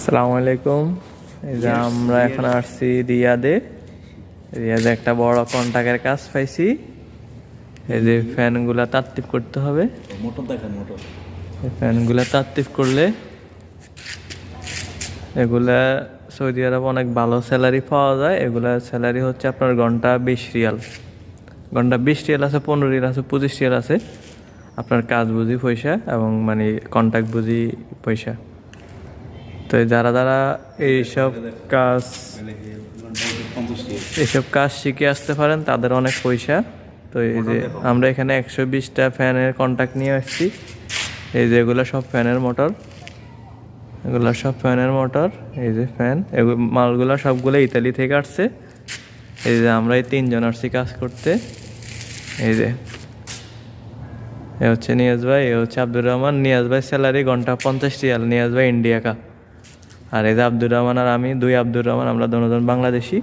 আসসালামু আলাইকুম। এই যে আমরা এখন আসছি রিয়াদে। রিয়াদে একটা বড় কন্ট্রাক্টের কাজ পাইছি। এই যে ফ্যানগুলা তারতিব করতে হবে। মোটর দেখেন মোটর। এই ফ্যানগুলা তারতিব করলে এগুলা সৌদি আরব অনেক ভালো স্যালারি পাওয়া যায়। এগুলা স্যালারি হচ্ছে আপনার ঘন্টা 20 রিয়াল। ঘন্টা 20 রিয়াল আছে, 15 রিয়াল আছে, 25 রিয়াল আছে। আপনার কাজ বুঝি পয়সা এবং মানে কন্ট্রাক্ট বুঝি পয়সা। তো যারা যারা এইসব কাজ শিখে আসতে পারেন তাদের অনেক পয়সা। তো এই যে আমরা এখানে 120টা ফ্যানের কন্ট্রাক্ট নিয়ে আসছি। এই যে এগুলো সব ফ্যানের মোটর, এগুলো সব ফ্যানের মোটর। এই যে ফ্যান, মালগুলো সবগুলো ইতালি থেকে আসছে। এই যে আমরা এই 3 জন আসছি কাজ করতে। এই যে এ হচ্ছে নিয়াজ ভাই, এ হচ্ছে আব্দুর রহমান। নিয়াজ ভাই স্যালারি ঘন্টা 50 রিয়াল, নিয়াজ ভাই ইন্ডিয়া কা। আর এই যে আব্দুর রহমান আর আমি, দুই আব্দুর রহমান, আমরা দুজন বাংলাদেশি।